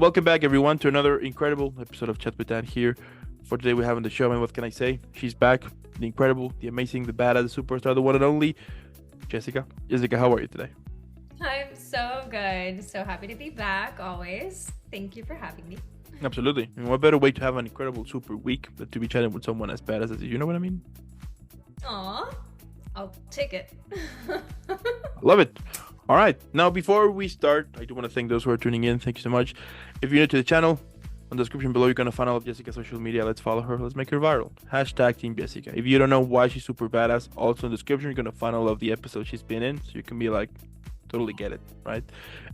So welcome back, everyone, to another incredible episode of Chat with Dan here. For today, we have on the show, and what can I say? She's back, the incredible, the amazing, the badass, the superstar, the one and only Jessica. Jessica, how are you today? I'm so good. So happy to be back always. Thank you for having me. Absolutely. And what better way to have an incredible super week than to be chatting with someone as badass as you? You know what I mean? Aw, I'll take it. Love it. All right. Now, before we start, I do want to thank those who are tuning in. Thank you so much. If you're new to the channel, on the description below, you're going to find all of Jessica's social media. Let's follow her. Let's make her viral. Hashtag Team Jessica. If you don't know why she's super badass, also in the description, you're going to find all of the episodes she's been in. So you can be like, totally get it, right?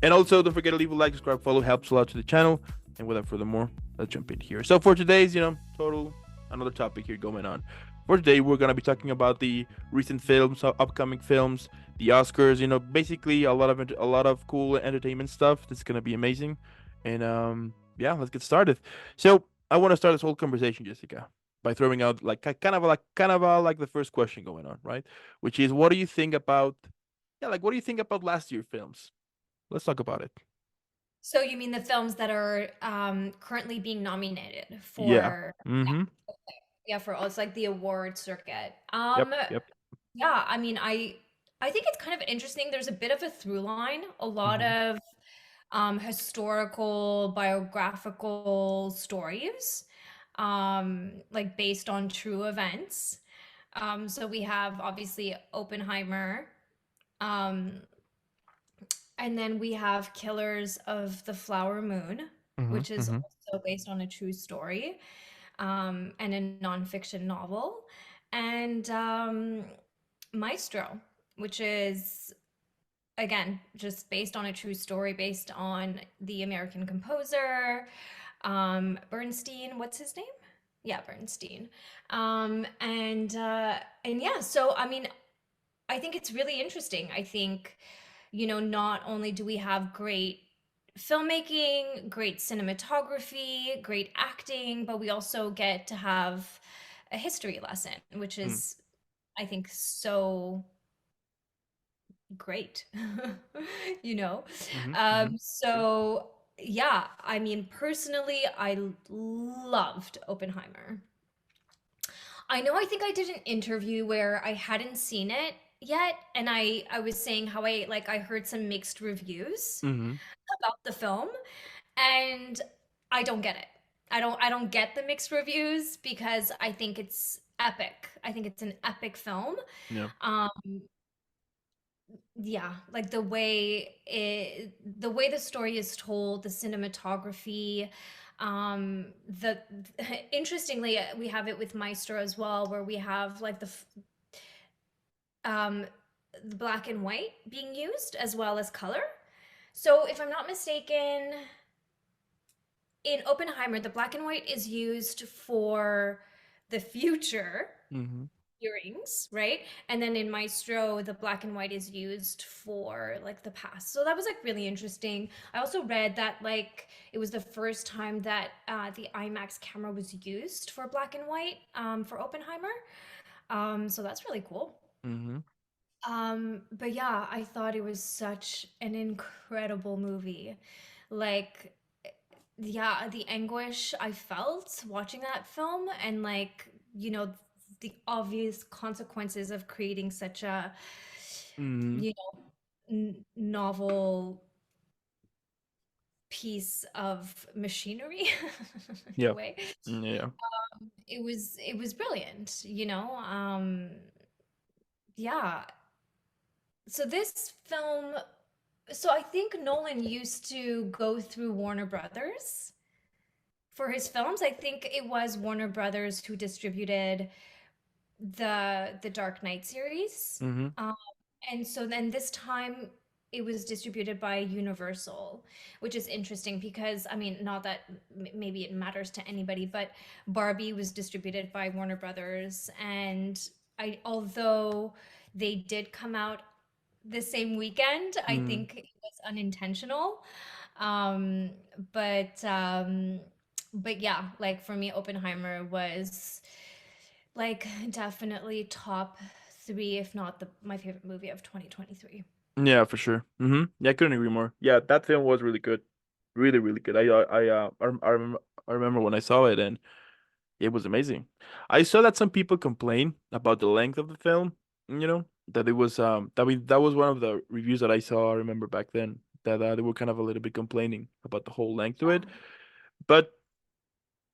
And also, don't forget to leave a like, subscribe, follow. Helps a lot to the channel. And without further more, let's jump in here. So for today's, another topic here going on. For today, we're going to be talking about the recent films, upcoming films, the Oscars, basically a lot of cool entertainment stuff. That's going to be amazing. And yeah, let's get started. So I want to start this whole conversation, Jessica, by throwing out like the first question going on, right? Which is, what do you think about last year's films? Let's talk about it. So you mean the films that are currently being nominated Yeah. for Mm-hmm. yeah, for us like the award circuit. Yep. Yep. Yeah, I mean I think it's kind of interesting. There's a bit of a through line, a lot Mm-hmm. of historical biographical stories like based on true events. So we have obviously Oppenheimer, um, and then we have Killers of the Flower Moon, Mm-hmm. which is Mm-hmm. also based on a true story, and a nonfiction novel, and Maestro, which is again just based on a true story, based on the American composer Bernstein. What's his name? Yeah, Bernstein. And yeah, so I mean, I think it's really interesting. I think, not only do we have great filmmaking, great cinematography, great acting, but we also get to have a history lesson, which is, I think, so great. you know? Mm-hmm. Mm-hmm. So, yeah, I mean, personally, loved Oppenheimer. I know I think I did an interview where I hadn't seen it yet, and I was saying how I heard some mixed reviews Mm-hmm. about the film, and I don't get it. I don't get the mixed reviews because I think it's epic. I think it's an epic film. Yeah. Um yeah, like the way the story is told, the cinematography, the interestingly, we have it with Maestro as well, where we have like um the black and white being used as well as color. So if I'm not mistaken, in Oppenheimer, the black and white is used for the future Mm-hmm. earrings, right? And then in Maestro, the black and white is used for like the past. So that was like really interesting. I also read that like it was the first time that the IMAX camera was used for black and white for Oppenheimer. So that's really cool. Mm-hmm. But yeah, I thought it was such an incredible movie. Like, yeah, the anguish I felt watching that film, and like, the obvious consequences of creating such a, Mm-hmm. you novel piece of machinery in a Yeah. way. Yeah. It was brilliant, yeah. So this film, so I think Nolan used to go through Warner Brothers for his films. I think it was Warner Brothers who distributed the Dark Knight series. Mm-hmm. Um, and so then this time it was distributed by Universal, which is interesting because I mean, not that maybe it matters to anybody, but Barbie was distributed by Warner Brothers, and although they did come out the same weekend, I Mm-hmm. think it was unintentional. Um, but um, but yeah, like for me, Oppenheimer was like definitely top three, if not my favorite movie of 2023. Yeah, for sure. Mm-hmm. Yeah, I couldn't agree more. Yeah, that film was really good. Really, really good. I remember when I saw it and it was amazing. I saw that some people complain about the length of the film, that it was that was one of the reviews that I saw, I remember back then, that they were kind of a little bit complaining about the whole length to it. But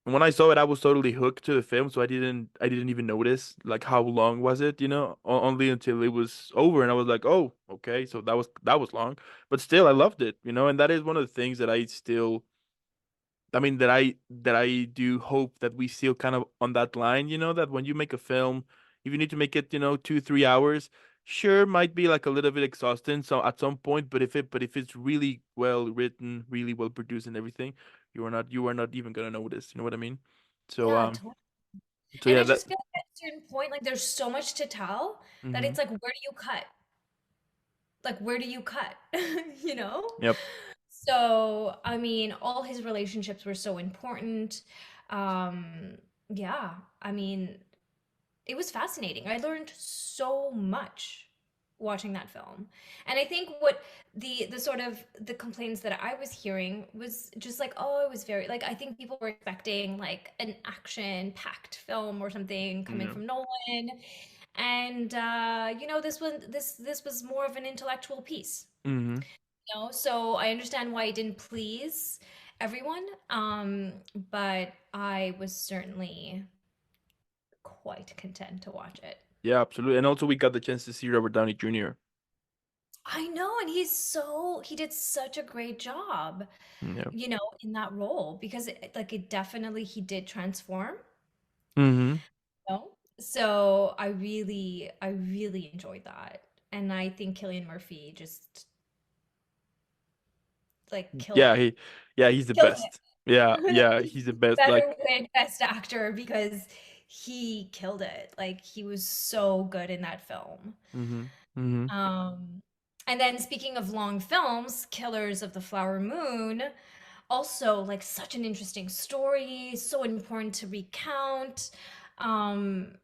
when I saw it, I was totally hooked to the film, so I didn't even notice like how long was it, only until it was over and I was like, "Oh, okay, so that was long." But still I loved it, and that is one of the things that that I do hope that we still kind of on that line, that when you make a film, if you need to make it, 2, 3 hours, sure, might be like a little bit exhausting. So at some point, but if it's really well written, really well produced and everything, you are not even gonna notice. You know what I mean? So Yeah, um, totally. so And yeah, I that. just feel like at a certain point, like there's so much to tell that Hmm. it's like, where do you cut? Like, where do you cut? You know? Yep. So, I mean, all his relationships were so important. Yeah, I mean, it was fascinating. I learned so much watching that film. And I think what the sort of the complaints that I was hearing was just like, oh, it was very like I think people were expecting like an action-packed film or something coming Yeah. from Nolan. And this was more of an intellectual piece. Hmm. So I understand why it didn't please everyone. But I was certainly quite content to watch it. Yeah, absolutely. And also we got the chance to see Robert Downey Jr. I know, and he did such a great job, Yeah. in that role because it definitely he did transform, Hmm. So I really enjoyed that. And I think Killian Murphy just like killed Yeah, it. he's the Killed best. Yeah, it. yeah, He he's the best. better Like. win Best Actor because he killed it. Like he was so good in that film. Hmm. Hmm. Um, and then speaking of long films, Killers of the Flower Moon, also like such an interesting story, so important to recount. Um,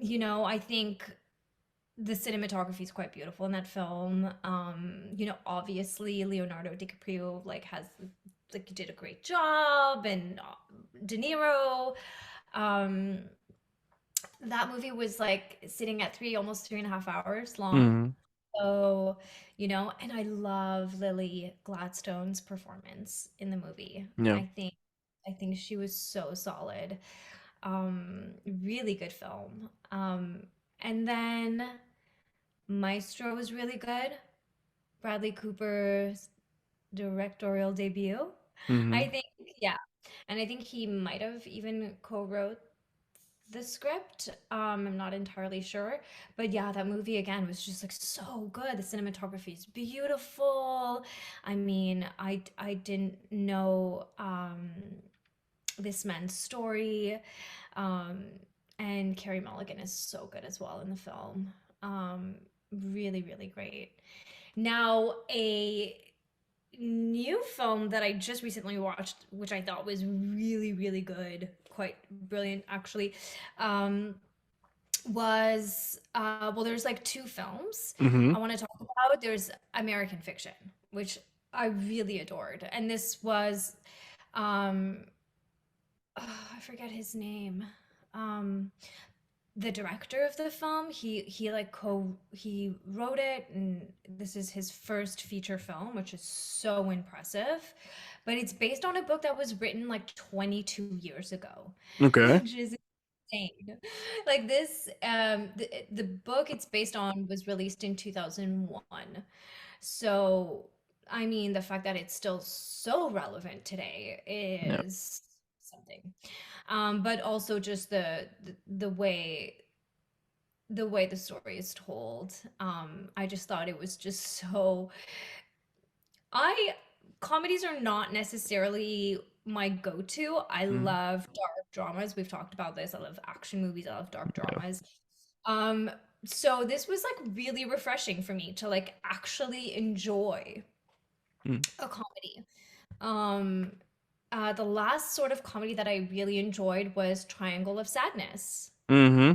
I think the cinematography is quite beautiful in that film. Obviously Leonardo DiCaprio did a great job, and De Niro. Um, that movie was like sitting at almost 3.5 hours long. Hmm. So, and I love Lily Gladstone's performance in the movie. Yeah. I think she was so solid. Really good film. And then Maestro was really good. Bradley Cooper's directorial debut. I Hmm. think, yeah. And I think he might have even co-wrote the script. I'm not entirely sure, but yeah, that movie again was just like so good. The cinematography is beautiful. I mean, I didn't know this man's story, um, and Carey Mulligan is so good as well in the film. Um, Really, really great. Now, a new film that I just recently watched, which I thought was really, really good, quite brilliant actually, um, was well, there's like two films Hmm. I want to talk about. There's American Fiction, which I really adored, and this was um, I forget his name. Um, the director of the film, he wrote it, and this is his first feature film, which is so impressive. But it's based on a book that was written like 22 years ago, Okay. which is insane. Like this, the book it's based on was released in 2001. So, I mean, the fact that it's still so relevant today Yeah. is something. But also just the way the story is told. I just thought it was just so. I Comedies are not necessarily my go-to. I Mm. love dark dramas. We've talked about this. I love action movies. I love dark Yeah. dramas. Um, so this was like really refreshing for me to like actually enjoy Mm. a comedy. Um, the last sort of comedy that I really enjoyed was Triangle of Sadness, Hmm.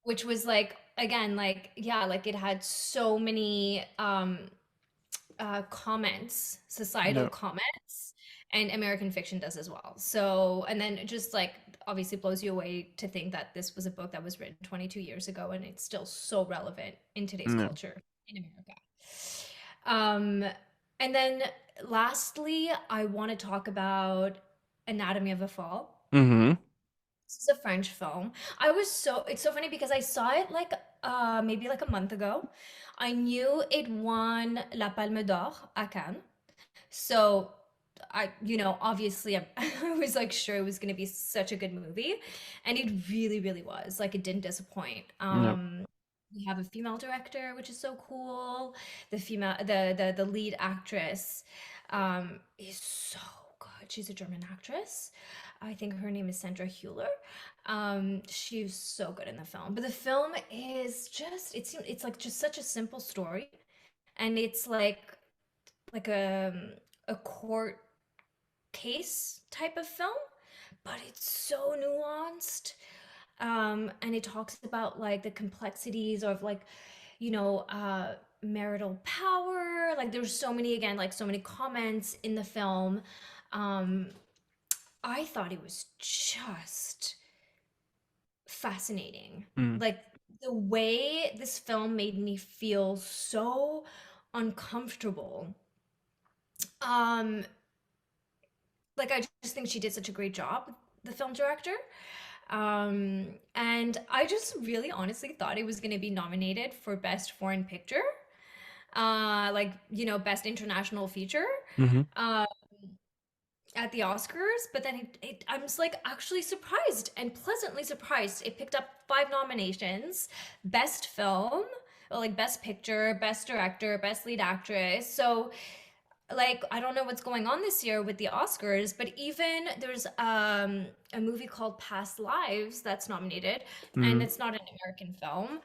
which was like again like yeah, like it had so many comments, societal Yeah. comments, and American fiction does as well. So, and then it just like obviously blows you away to think that this was a book that was written 22 years ago and it's still so relevant in today's Yeah. culture in America. Um, and then lastly, I want to talk about Anatomy of a Fall. Mm-hmm. This is a French film. I was so it's so funny because I saw it like maybe like a month ago. I knew it won La Palme d'Or à Cannes. So obviously I was like sure it was going to be such a good movie, and it really, really was. Like it didn't disappoint. Yeah. We have a female director, which is so cool. The lead actress is so good. She's a German actress. I think her name is Sandra Hüller. She's so good in the film. But the film is just it's like just such a simple story, and it's like a court case type of film, but it's so nuanced. And it talks about like the complexities of like, marital power. Like there's so many, again, like so many comments in the film. Um, I thought it was just fascinating. Mm. Like the way this film made me feel so uncomfortable. Um, like I just think she did such a great job, the film director. And I just really honestly thought it was going to be nominated for Best Foreign Picture, like, Best International Feature, Mm-hmm. uh, at the Oscars. But then I was like actually surprised and pleasantly surprised. It picked up 5 nominations: Best Film, like Best Picture, Best Director, Best Lead Actress. So like I don't know what's going on this year with the Oscars, but even there's a movie called Past Lives that's nominated, and Mm-hmm. it's not an American film.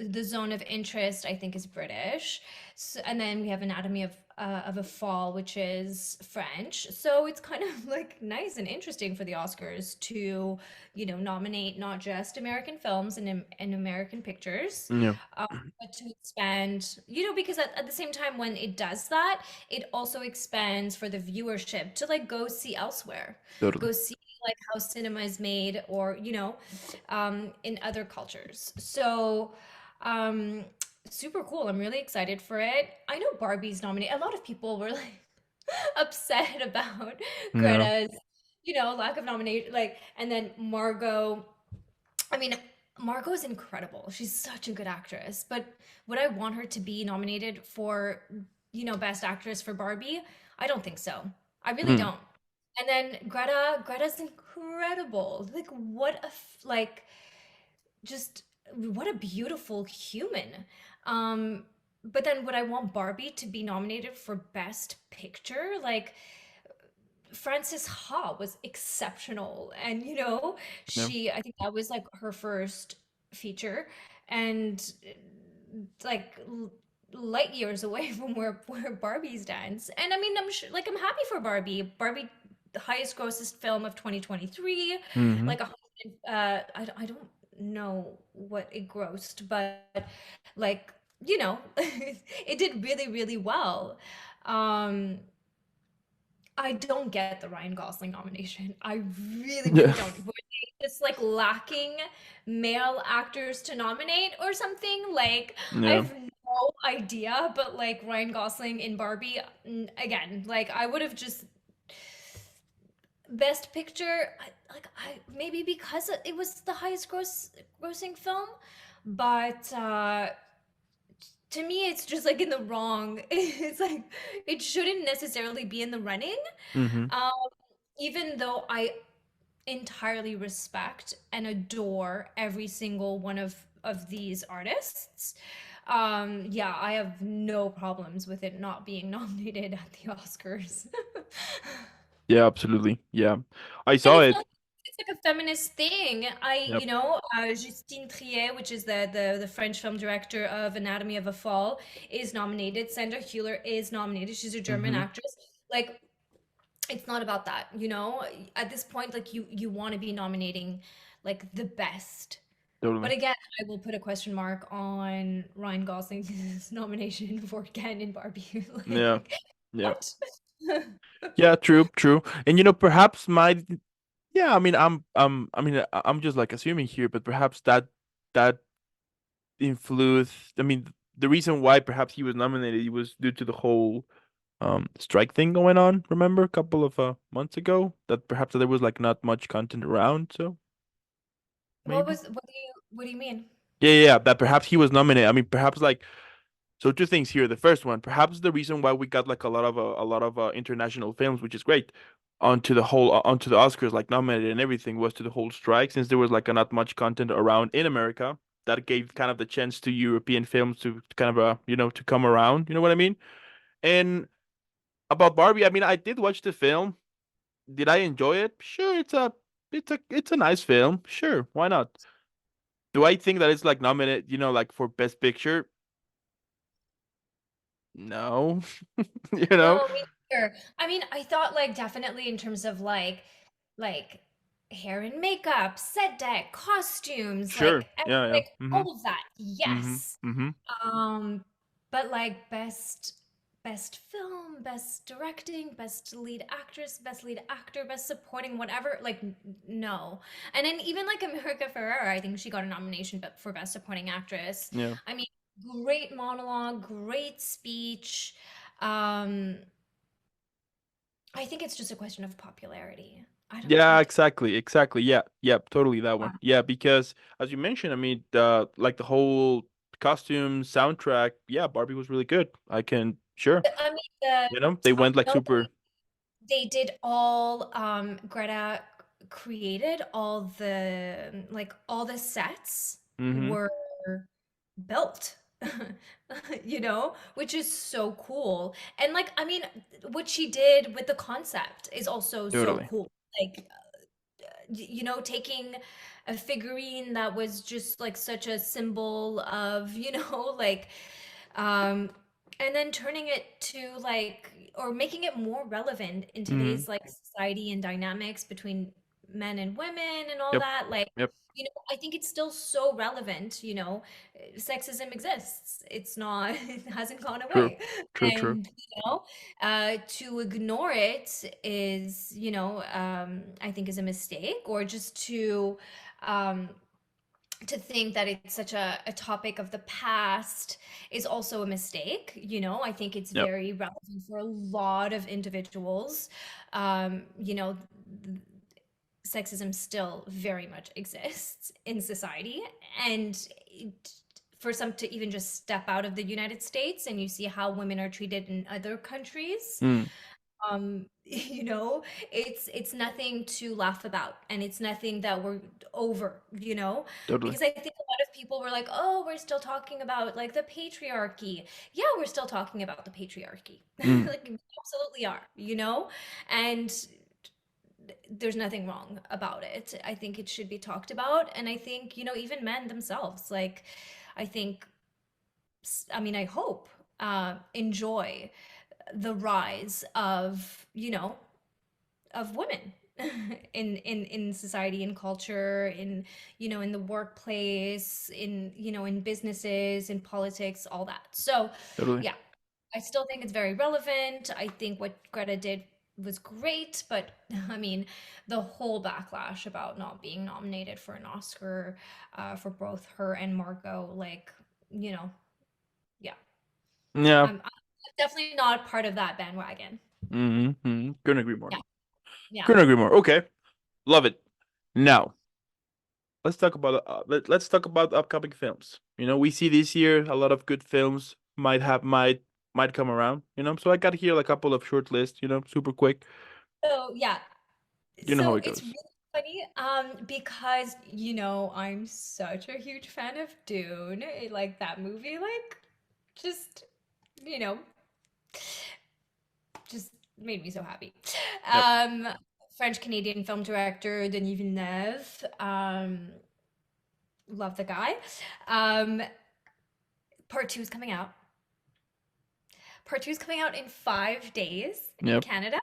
The Zone of Interest, I think, is British. So, and then we have Anatomy of a Fall, which is French. So it's kind of like nice and interesting for the Oscars to, nominate not just American films and American pictures, Yeah. but to expand, because at the same time when it does that, it also expands for the viewership to like go see elsewhere, Totally. go see like how cinema is made, or in other cultures. So um super cool. I'm really excited for it. I know Barbie's nominated. A lot of people were like upset about Yeah. Greta's lack of nomination, like, and then Margot. I mean, Margot is incredible. She's such a good actress. But would I want her to be nominated for, Best Actress for Barbie? I don't think so. I really Mm. don't. And then Greta's incredible. Like like just what a beautiful human. Um, but then would I want Barbie to be nominated for Best Picture? Like Frances Ha was exceptional, and Yeah. I think that was like her first feature, and like light years away from where Barbie stands. And I mean, I'm sure, like, I'm happy for Barbie, the highest grossest film of 2023, Mm-hmm. like I don't know what it grossed, but like, it did really, really well. um I don't get the Ryan Gosling nomination. I really, really Yeah. don't. Were they just like lacking male actors to nominate or something? Like, I Yeah. have no idea, but like Ryan Gosling in Barbie, again, like I would have just Best Picture, I maybe because it was the highest grossing film, but to me it's just like in the wrong. It's like it shouldn't necessarily be in the running. Mm-hmm. um, Even though I entirely respect and adore every single one of these artists, yeah, I have no problems with it not being nominated at the Oscars. Yeah, absolutely. Yeah. I And saw it. it's like a feminist thing. Yep. Justine Triet, which is the French film director of Anatomy of a Fall, is nominated. Sandra Hüller is nominated. She's a German Mm-hmm. actress. Like, it's not about that, At this point, like you want to be nominating like the best. But Totally. again, I will put a question mark on Ryan Gosling's nomination for Ken and Barbie. Yeah. Like, Yeah. what? Yeah, true, true. And perhaps yeah, I mean, I'm just like assuming here, but perhaps that influenced. I mean, the reason why perhaps he was nominated was due to the whole strike thing going on. Remember a couple of months ago that perhaps there was like not much content around, so maybe. What do you mean? Yeah, yeah, yeah, that perhaps he was nominated. I mean, perhaps like so two things here. The first one, perhaps the reason why we got like a lot of international films, which is great, onto the Oscars like nominated and everything was to the whole strike since there was like not much content around in America that gave kind of the chance to European films to kind of to come around. You know what I mean? And about Barbie, I mean, I did watch the film. Did I enjoy it? Sure, it's a nice film. Sure, why not? Do I think that it's like nominated, like for Best Picture? No. You know? No, me neither. I mean, I thought like definitely in terms of like hair and makeup, set deck, costumes, Sure. Yeah, yeah. like Mm-hmm. all of that. Mm-hmm. Yes. Mm-hmm. Um, but like best film, best directing, best lead actress, best lead actor, best supporting, whatever, like no. And then even like America Ferrera, I think she got a nomination but for best supporting actress. Yeah. I mean, great monologue, great speech. Um, I think it's just a question of popularity. I don't Yeah, think. exactly. Exactly. Yeah. Yeah, totally that one. Yeah. Yeah, because as you mentioned, I mean, the whole costume soundtrack, yeah, Barbie was really good. I can sure. I mean, the They I went like know super. they did all Greta created all the sets Mm-hmm. were built. Which is so cool. And like I mean, what she did with the concept is also so Totally. cool. Like taking a figurine that was just like such a symbol of, like um and then turning it to like or making it more relevant in Mm-hmm. today's like society and dynamics between men and women and all Yep. that like Yep. I think it's still so relevant. Sexism exists. It's not it hasn't gone True. away. True, true. And to ignore it is, I think is a mistake, or just um, to think that it's such a topic of the past is also a mistake. I think it's Yep. very relevant for a lot of individuals. Sexism still very much exists in society, and for some to even just step out of the United States and you see how women are treated in other countries, Mm, it's nothing to laugh about, and it's nothing that we're over, totally. because I think a lot of people were like, oh, we're still talking about like the patriarchy. Yeah, we're still talking about the patriarchy. Mm, Like we absolutely are, and there's nothing wrong about it. I think it should be talked about, and I think, even men themselves, like I think I mean, I hope enjoy the rise of, of women in society and culture, in the workplace, in businesses, in politics, all that. So totally. yeah, I still think it's very relevant. I think what Greta did was great, but I mean, the whole backlash about not being nominated for an Oscar, for both her and Margot, like, you know, yeah, Yeah. I'm definitely not part of that bandwagon. Mm-hmm. Mm-hmm. Couldn't agree more. Yeah, yeah. Couldn't agree more. Okay. Love it. Now, let's talk about upcoming films. We see this year a lot of good films might come around, So I got here like a couple of short lists, super quick. So yeah, You know how so it it's goes. really funny, because I'm such a huge fan of Dune. Like that movie, like just you know, just made me so happy. Yep. Um, French Canadian film director Denis Villeneuve. Love the guy. Um, part two is coming out. Part two is coming out in 5 days in Yep. Canada,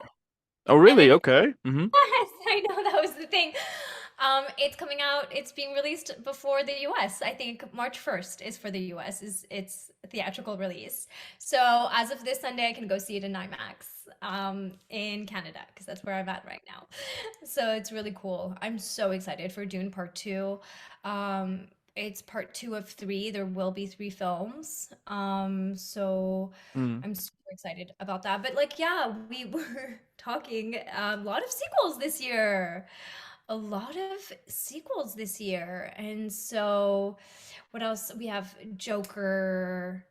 Oh, and really? then Okay. Mm-hmm. yes, I know that was the thing. It's coming out. It's being released before the US. I think March 1st is for the US is its theatrical release. So as of this Sunday, I can go see it in IMAX in Canada because that's where I'm at right now. So it's really cool. I'm so excited for Dune Part 2. It's part 2 of 3. There will be 3 films. So Mm. I'm super excited about that. But like, yeah, we were talking a lot of sequels this year, a lot of sequels this year. And so, what else? We have Joker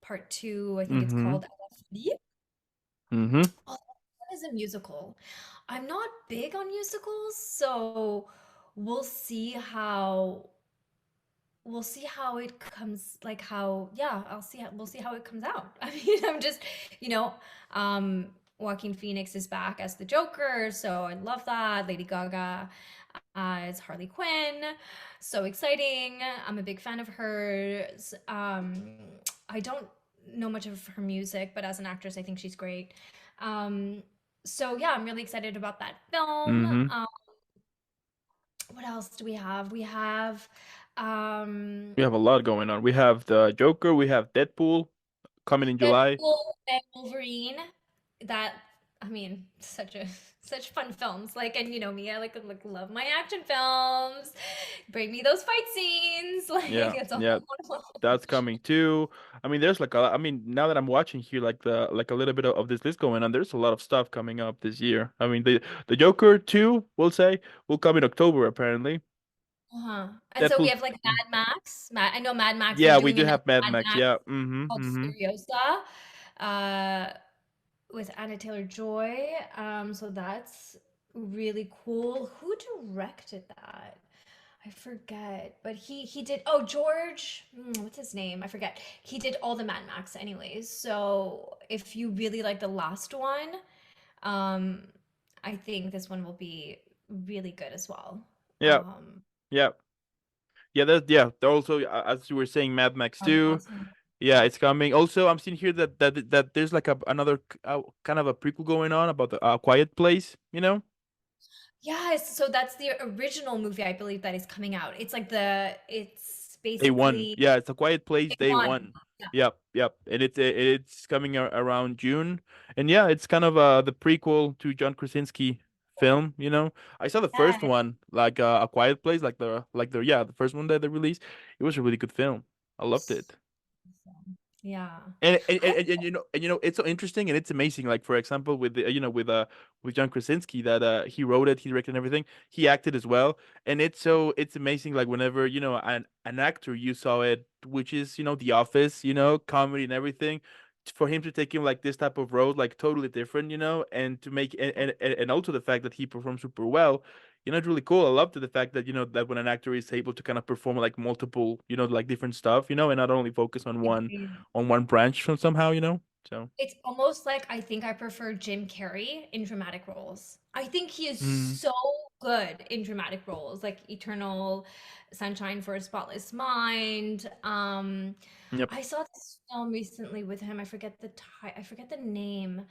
Part 2, I think it's Mm-hmm. called LFD. Mm-hmm. Oh, that is a musical. I'm not big on musicals, so we'll see how we'll see how it comes like how yeah we'll see how it comes out. I mean, I'm just you know um Joaquin Phoenix is back as the Joker, so I love that. Lady Gaga as Harley Quinn, so exciting. I'm a big fan of hers. I don't know much of her music, but as an actress I think she's great. So yeah, I'm really excited about that film. Mm-hmm. What else do we have? We have um We have a lot going on. We have the Joker, we have Deadpool coming in July. Deadpool and Wolverine. That I mean, such fun films. Like, and you know me, I like love my action films. Bring me those fight scenes. Like Yeah, it's all I yeah, want to that's watch. coming too. I mean, there's like I mean, now that I'm watching here, like a little bit of this list going on, there's a lot of stuff coming up this year. I mean, the Joker 2, we'll say, will come in October apparently. Uh-huh. And so we Deadpool. have like Mad Max. I know Mad Max. They're Yeah, we doing do another have Mad Mad Max. Max Yeah. Mm-hmm. called Mm-hmm. Furiosa. Uh, with Anna Taylor-Joy. So that's really cool. Who directed that? I forget, but he did. Oh, George, what's his name? I forget. He did all the Mad Max, anyways. So if you really like the last one, um, I think this one will be really good as well. Yeah. Um, Yeah. Yeah. Yeah. They're also, as you were saying, Mad Max Charlie 2. Kaufman. Yeah, it's coming. Also, I'm seeing here that there's like another kind of a prequel going on about the Quiet Place. You know. Yes, so that's the original movie I believe that is coming out. It's Day one. basically Yeah, it's a Quiet Place day Day one. one. Yeah. Yep, yep. And it's coming around June. And yeah, it's kind of the prequel to John Krasinski film, you know. I saw the first Yes. one, like A Quiet Place, like the yeah, the first one that they released. It was a really good film. I loved it. Yeah. I And you know it's so interesting and it's amazing. Like for example, with the, with John Krasinski that he wrote it, he directed and everything. He acted as well, and it's amazing. Like whenever an actor you saw it, which is The Office, comedy and everything, for him to take him like this type of role, like totally different, and to make and also the fact that he performed super well. It's really cool. I love the fact that that when an actor is able to kind of perform like multiple, like different stuff, and not only focus agree. on one branch from somehow. So. It's almost like I think I prefer Jim Carrey in dramatic roles. I think he is Mm, so good in dramatic roles, like Eternal Sunshine for a Spotless Mind. yep. I saw this film recently with him. I forget the name,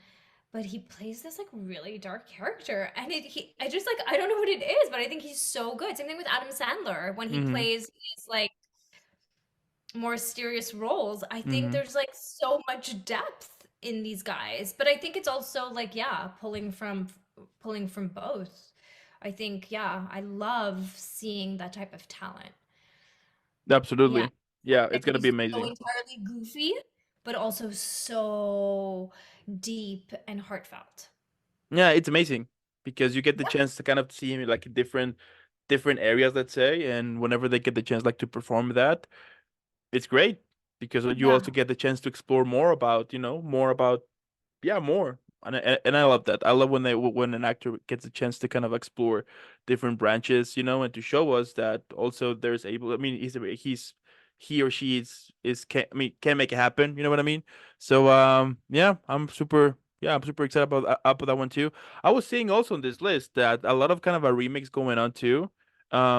but he plays this like really dark character, and I just like I don't know what it is, but I think he's so good. Same thing with Adam Sandler when he Hmm. plays these like more serious roles. I think Hmm. there's like so much depth in these guys, but I think it's also like yeah, pulling from both. I think yeah, I love seeing that type of talent. Yeah, Absolutely. Yeah, it it's can gonna be be so amazing. entirely goofy, but also so deep and heartfelt. Yeah, it's amazing because you get the Yeah, chance to kind of see him like in different areas, let's say, and whenever they get the chance like to perform that, it's great because you yeah, also get the chance to explore more about yeah, more. And I love that. I love when an actor gets a chance to kind of explore different branches, and to show us that also there's able. I mean, he or she is can make it happen. You know what I mean? So yeah, I'm super excited about that one too. I was seeing also on this list that a lot of kind of a remix going on too.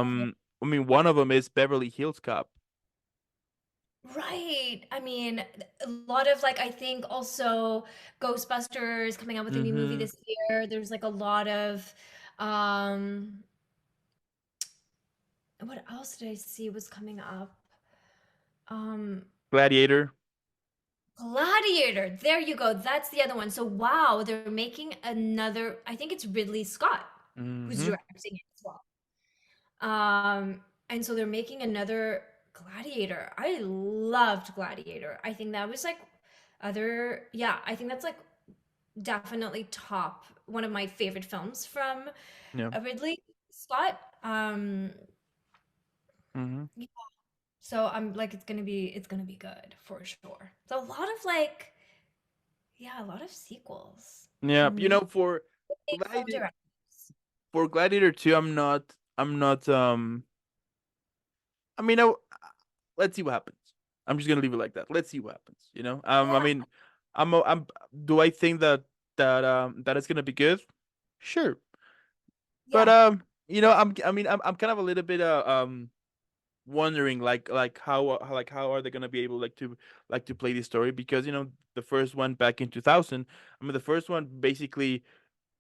okay. I mean, one of them is Beverly Hills Cop. Right. I mean, a lot of like I think also Ghostbusters coming out with a new movie Mm-hmm. this year. There's like a lot of um what else did I see was coming up? Um, Gladiator. Gladiator. There you go. That's the other one. So wow, they're making another. I think it's Ridley Scott who's Mm-hmm. directing it as well. And so they're making another Gladiator. I loved Gladiator. I think that was like yeah, I think that's like definitely top one of my favorite films from Yeah. Ridley Scott. Mm-hmm. Yeah, so I'm like it's gonna be good for sure. So a lot of like yeah, a lot of sequels Yeah. from You new know, for big film Gladiator, directors. for Gladiator 2, I'm not I mean, I, let's see what happens. I'm just gonna leave it like that. Let's see what happens. I Yeah, mean, I'm. Do I think that it's gonna be good? Sure, but yeah. I'm kind of a little bit wondering like how are they gonna be able to play this story, because the first one back in 2000. I mean, the first one basically,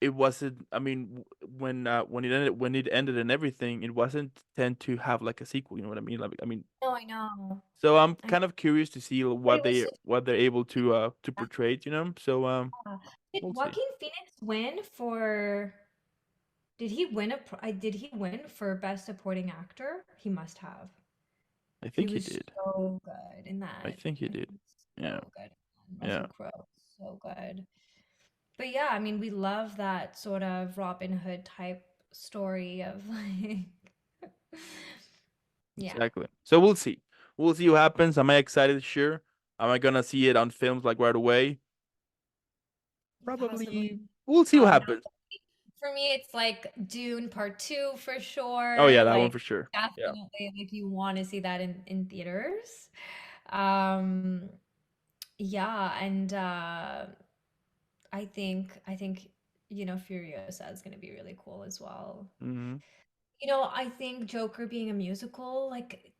it wasn't. I mean, when it ended and everything, it wasn't tend to have like a sequel. You know what I mean? Like, I mean, No, I know. so I'm I, kind of curious to see but what it was they such what they're able to portray. So did we'll see. Joaquin Phoenix win for did he win for best supporting actor? He must have. I He think he was did. so good in I that. think he I think did. he's Yeah. so good. Yeah. Russell Crowe, so good. But yeah, I mean, we love that sort of Robin Hood type story of like, yeah, Exactly. So we'll see. We'll see what happens. Am I excited? Sure. Am I gonna see it on films like right away? possibly. Probably. We'll see what Now happens. for me, it's like Dune Part Two for Oh sure. yeah, that one Like for sure. Yeah. definitely, like you want to see that in theaters. Um, yeah, and I think Furiosa is going to be really cool as well. Hmm. I think Joker being a musical, like,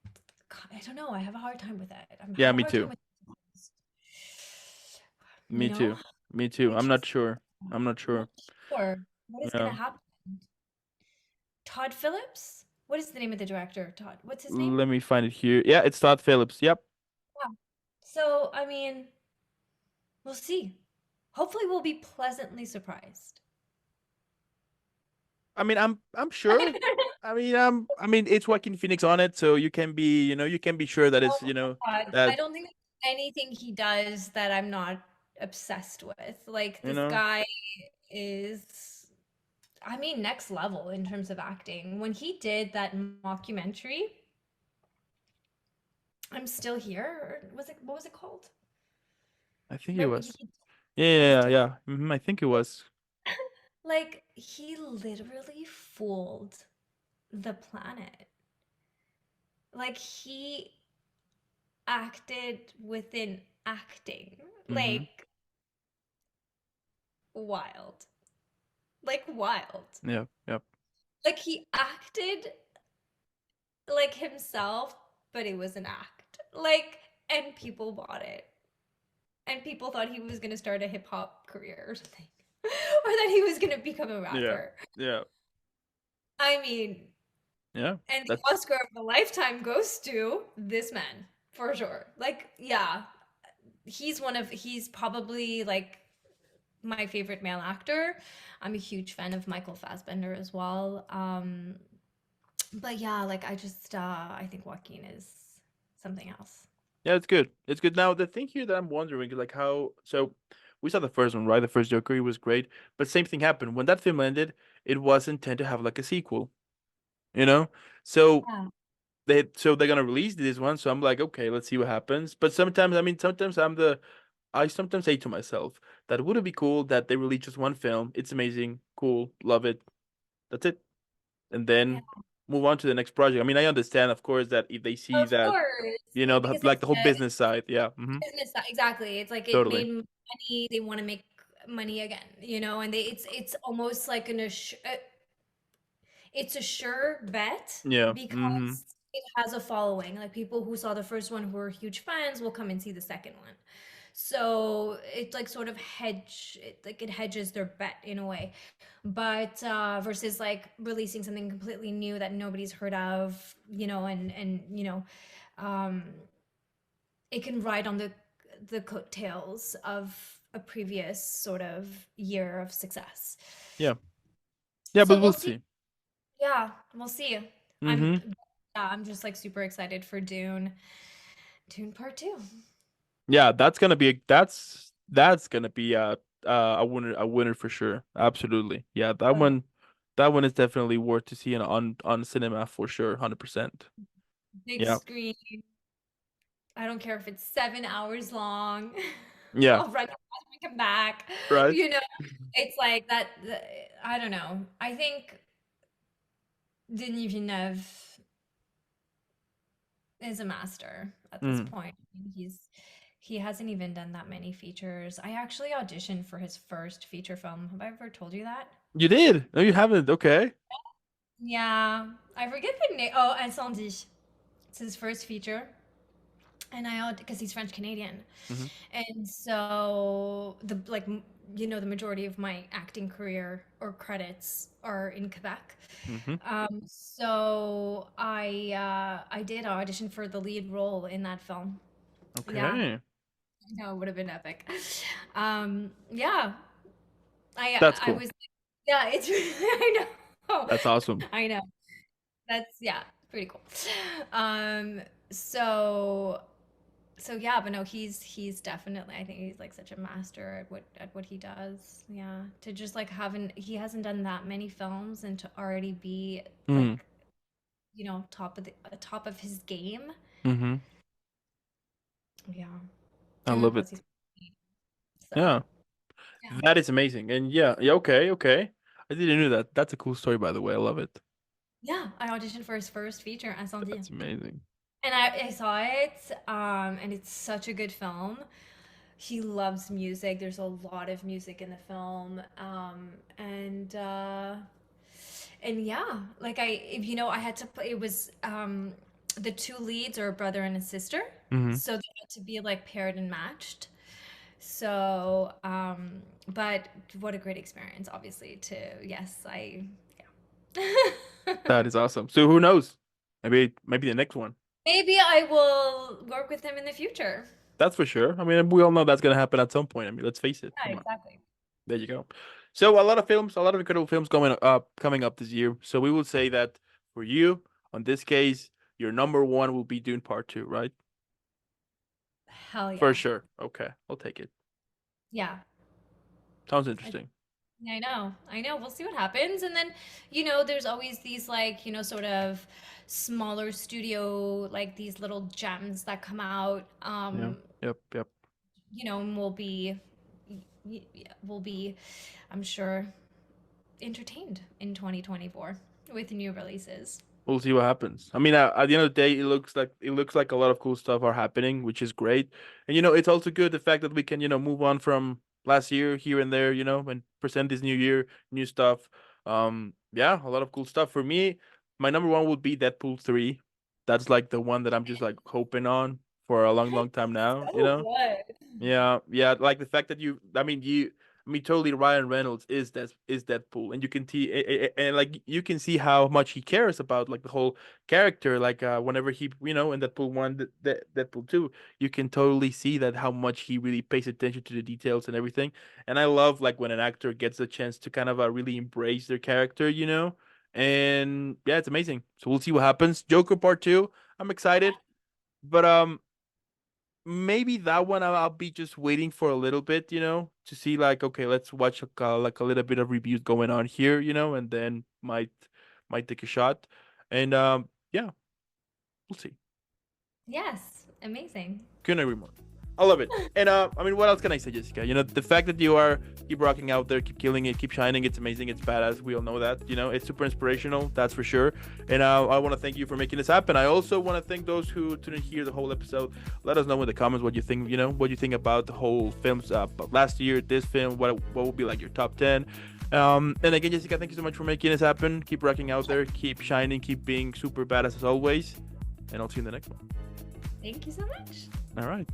I don't know. I have a hard time with it. I Yeah, have a me hard time too. with, you Me know, too. Me too. I I'm not just, sure. I'm not I'm not sure. sure what is going Yeah. to happen. Todd Phillips? What is the name of the director? Todd, what's his name? Let me find it here. Yeah, it's Todd Phillips. Yep. Yeah. So, I mean, we'll see. Hopefully, we'll be pleasantly surprised. I mean, I'm sure. I mean, it's Joaquin Phoenix on it, so you can be sure that Oh it's my God. I that don't think there's anything he does that I'm not obsessed with. Like, you this know. guy is, I mean, next level in terms of acting. When he did that mockumentary, I'm Still Here, or what was it called? I think it Right, was. he, Yeah, yeah, yeah. Still, Yeah. I think it was. like, he literally fooled the planet. Like, he acted within acting. Mm-hmm. Like, wild. Like, wild. Yeah. Yep. Like, he acted like himself, but it was an act. Like, and people bought it. And people thought he was going to start a hip hop career or something, or that he was going to become a Yeah. rapper. Yeah. I mean, Yeah. and the That's Oscar of the lifetime goes to this man for sure. Like, yeah, he's probably like my favorite male actor. I'm a huge fan of Michael Fassbender as well. But yeah, like I think Joaquin is something else. Yeah. It's good. It's good. Now the thing here that I'm wondering is like how. So we saw the first one, right? The first Joker, it was great, but same thing happened when that film ended. It wasn't intended to have like a sequel. You know. So Yeah. they're gonna release this one. So I'm like, okay, let's see what happens. But sometimes, I mean, sometimes I sometimes say to myself that would it be cool that they release just one film? It's amazing, cool, love it. That's it, and Yeah. then move on to the next project. I mean, I understand, of course, that if they see Of that, course, because like it's the whole business side, yeah, business exactly. It's like it totally, made money. They want to make money again, and it's almost like it's a sure bet yeah, because it has a following. Like people who saw the first one who are huge fans will come and see the second one. So it like sort of it hedges their bet in a way. But versus like releasing something completely new that nobody's heard of, and um, it can ride on the coattails of a previous sort of year of success. Yeah. Yeah, So but we'll we'll see. see. Yeah, we'll see. I'm Mm-hmm. yeah, I'm just like super excited for Dune Part 2. Yeah, that's gonna be a winner for sure. Absolutely. Yeah, that Oh yeah. one is definitely worth to see on cinema for sure, 100%. Big Yeah. screen. I don't care if it's 7 hours long. Yeah. I'll run it and come back. Right. You know, it's like that. I don't know. I think Denis Villeneuve is a master at this Mm. point. He hasn't even done that many features. I actually auditioned for his first feature film. Have I ever told you that? You did? No, you haven't. Okay. Yeah, I forget the name. Oh, Incendie. It's his first feature, and because he's French Canadian, Mm-hmm. and so the majority of my acting career or credits are in Quebec. Mm-hmm. So I did audition for the lead role in that film. Yeah, Okay. no, it would have been epic. Yeah, That's I cool. was. Yeah, it's. I know. That's awesome. I know. That's yeah, pretty cool. Um, so yeah, but no, he's definitely, I think he's like such a master at what he does. Yeah, to just like he hasn't done that many films and to already be Mm. like, top of his game. Mm-hmm. Yeah. I And then love plus it. he's so Yeah. yeah. That is amazing. And yeah, yeah, okay, okay. I didn't know that. That's a cool story, by the way. I love it. Yeah, I auditioned for his first feature, Incendie. That's amazing. And I saw it, and it's such a good film. He loves music. There's a lot of music in the film, and yeah, like I had to play. It was the two leads are a brother and a sister, Mm-hmm. so they had to be like paired and matched. So, but what a great experience, obviously. To yes, I yeah. That is awesome. So who knows? Maybe the next one. Maybe I will work with him in the future. That's for sure. I mean, we all know that's gonna happen at some point. I mean, let's face it. Yeah, Come on. exactly. There you go. So a lot of films, a lot of incredible films coming up this year. So we will say that for you, on this case, your number one will be Dune Part 2, right? Hell For yeah. sure. Okay, I'll take it. Yeah. Sounds I, interesting. I know. I know. We'll see what happens. And then, there's always these like, sort of smaller studio, like these little gems that come out. Yeah. Yep. Yep. And we'll be, I'm sure, entertained in 2024 with new releases. We'll see what happens. I mean, at the end of the day, it looks like a lot of cool stuff are happening, which is great. And it's also good the fact that we can move on from last year here and there, and present this new year, new stuff. Yeah, a lot of cool stuff for me. My number one would be Deadpool 3. That's like the one that I'm just like hoping on for a long, long time now. So good. Yeah, yeah, like the fact that totally Ryan Reynolds is Deadpool, and you can see and like you can see how much he cares about like the whole character. Like whenever he in Deadpool 1, Deadpool 2, you can totally see that how much he really pays attention to the details and everything. And I love like when an actor gets a chance to kind of really embrace their character. And yeah, it's amazing. So we'll see what happens. Joker Part 2, I'm excited, but maybe that one I'll be just waiting for a little bit, to see like okay, let's watch like a little bit of reviews going on here, and then might take a shot, and yeah, we'll see. Yes, amazing. Couldn't agree more. I love it. And I mean, what else can I say, Jessica? The fact that you are keep rocking out there, keep killing it, keep shining, it's amazing, it's badass. We all know that. It's super inspirational, that's for sure. And I want to thank you for making this happen. I also want to thank those who didn't hear the whole episode. Let us know in the comments what you think. What you think about the whole films last year, this film. What would be like your top 10? And again, Jessica, thank you so much for making this happen. Keep rocking out there, keep shining, keep being super badass as always. And I'll see you in the next one. Thank you so much. All right.